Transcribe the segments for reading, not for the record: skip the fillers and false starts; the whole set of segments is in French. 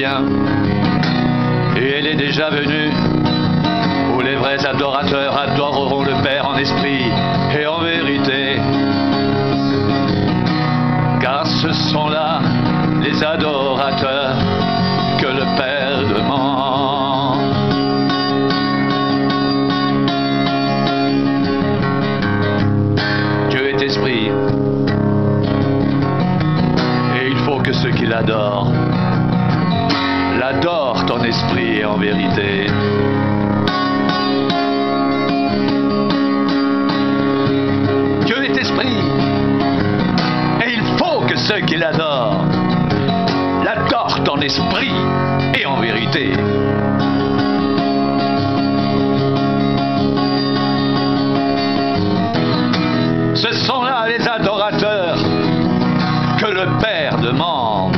vient, et elle est déjà venue, où les vrais adorateurs adoreront le Père en esprit et en vérité. Car ce sont là les adorateurs que le Père demande. Dieu est esprit, et il faut que ceux qui l'adorent l'adorent en esprit et en vérité. Dieu est esprit, et il faut que ceux qui l'adorent l'adorent en esprit et en vérité. Ce sont là les adorateurs que le Père demande.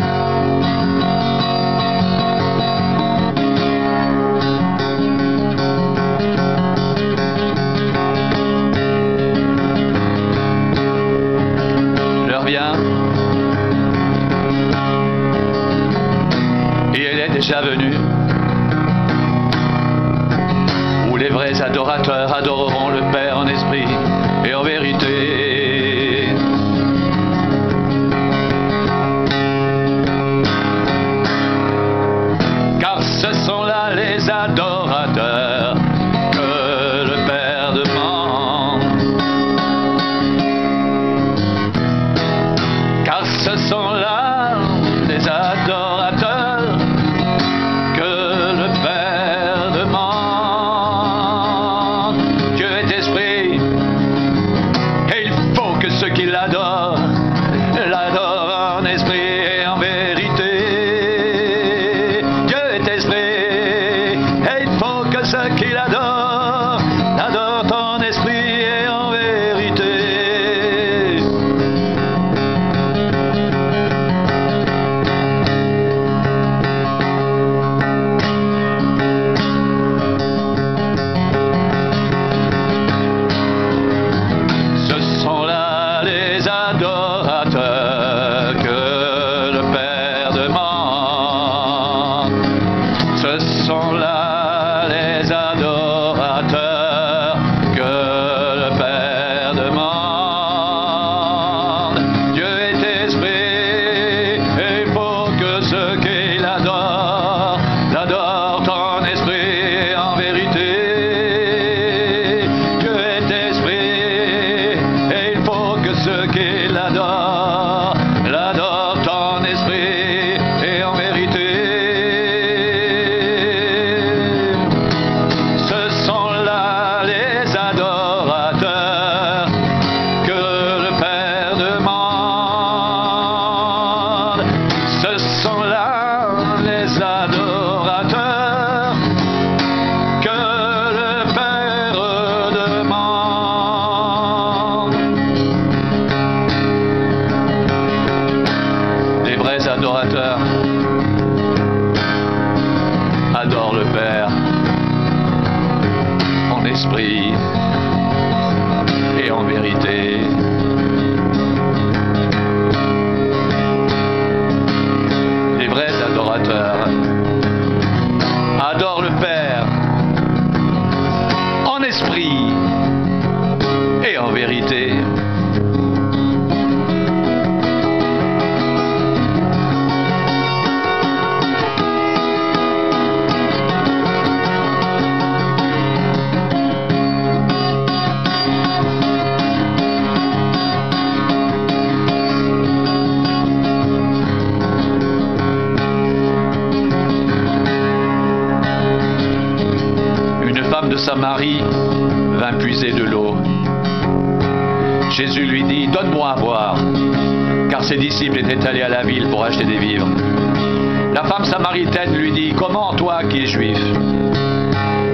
L'heure vient, et elle est déjà venue, où les vrais adorateurs adoreront le Père en esprit et en vérité. Car ce sont là les adorateurs que le Père demande. Car ce sont là les adorateurs que le Père demande. Dieu est esprit, et il faut que ceux qui l'adorent l'adorent en esprit et en vérité. Dieu est esprit, et il faut que ceux qui l'adorent l'adorent en esprit et en vérité. Ce sont là les adorateurs que le Père demande. Ce sont là les adorateurs que le Père demande. Dieu est esprit, et il faut que ceux qui l'adorent l'adorent en esprit et en vérité. Dieu est esprit, et il faut que ceux qui l'adorent l'adorent en esprit et en vérité. Ce sont là les adorateurs que le Père demande. Ce sont là les adorateurs que le Père demande. Les vrais adorateurs adorent le Père en esprit et en vérité. Les vrais adorateurs adorent le Père en esprit et en vérité. Une femme de Samarie vint puiser de l'eau. Jésus lui dit: donne-moi à boire, car ses disciples étaient allés à la ville pour acheter des vivres. La femme samaritaine lui dit: comment toi qui es juif,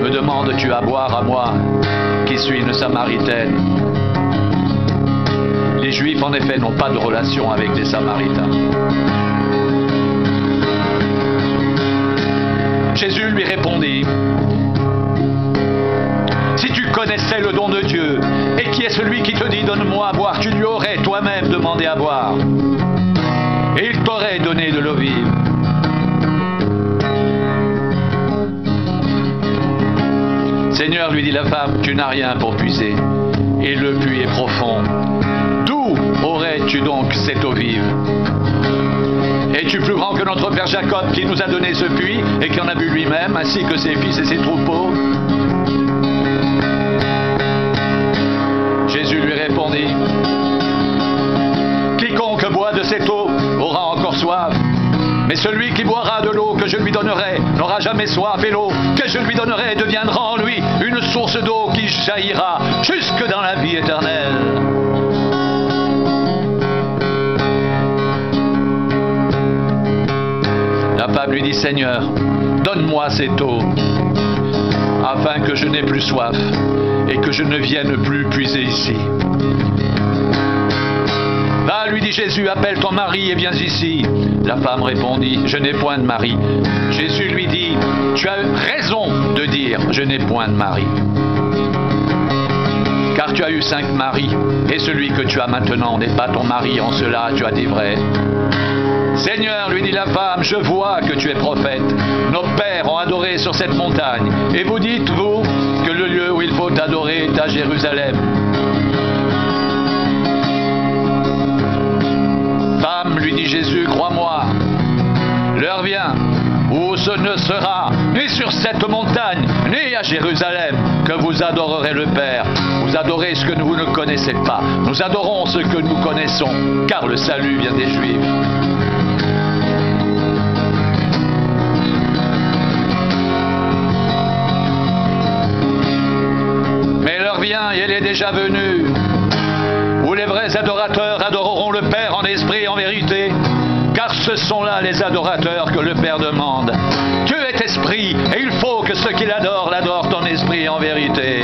me demandes-tu à boire à moi, qui suis une samaritaine? Les juifs en effet n'ont pas de relation avec les samaritains. Jésus lui répondit: si tu connaissais le don de Dieu, et qui est celui qui te dit donne-moi à boire, tu lui aurais toi-même demandé à boire, et il t'aurait donné de l'eau vive. Seigneur, lui dit la femme, tu n'as rien pour puiser, et le puits est profond. D'où aurais-tu donc cette eau vive? Es-tu plus grand que notre père Jacob qui nous a donné ce puits et qui en a bu lui-même, ainsi que ses fils et ses troupeaux? Jésus lui répondit, quiconque boit de cette eau aura encore soif. Mais celui qui boira de l'eau que je lui donnerai n'aura jamais soif, et l'eau que je lui donnerai deviendra en lui une source d'eau qui jaillira jusque dans la vie éternelle. La femme lui dit, Seigneur, donne-moi cette eau, afin que je n'ai plus soif et que je ne vienne plus puiser ici. Va, lui dit Jésus, appelle ton mari et viens ici. La femme répondit, je n'ai point de mari. Jésus lui dit, tu as raison de dire, je n'ai point de mari. Car tu as eu 5 maris, et celui que tu as maintenant n'est pas ton mari, en cela tu as dit vrai. Seigneur, lui dit la femme, je vois que tu es prophète. Nos pères ont adoré sur cette montagne, et vous dites, vous, que le lieu où il faut adorer est à Jérusalem. Femme, lui dit Jésus, crois-moi, l'heure vient où ce ne sera ni sur cette montagne, ni à Jérusalem, que vous adorerez le Père. Vous adorez ce que vous ne connaissez pas. Nous adorons ce que nous connaissons, car le salut vient des Juifs. Mais l'heure vient, et elle est déjà venue, où les vrais adorateurs adoreront le Père en esprit et en vérité, car ce sont là les adorateurs que le Père demande. Dieu est esprit, et il faut que ceux qui l'adorent, l'adorent en esprit et en vérité.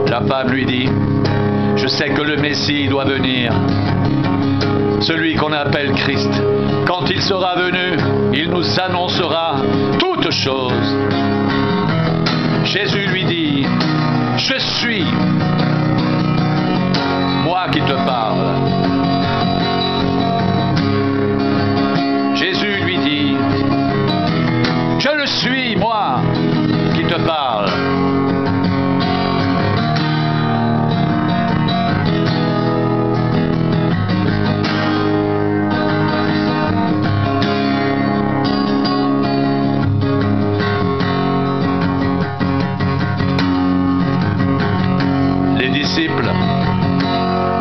La femme lui dit, je sais que le Messie doit venir, celui qu'on appelle Christ. Quand il sera venu, il nous annoncera toutes choses. Jésus lui dit, je suis moi qui te parle. Jésus lui dit, je le suis moi qui te parle.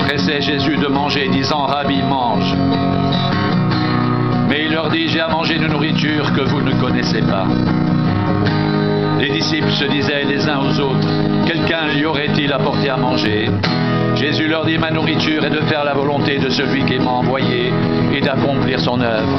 Pressait Jésus de manger, disant, Rabbi, mange. Mais il leur dit, j'ai à manger une nourriture que vous ne connaissez pas. Les disciples se disaient les uns aux autres, quelqu'un lui aurait-il apporté à manger? Jésus leur dit, ma nourriture est de faire la volonté de celui qui m'a envoyé et d'accomplir son œuvre.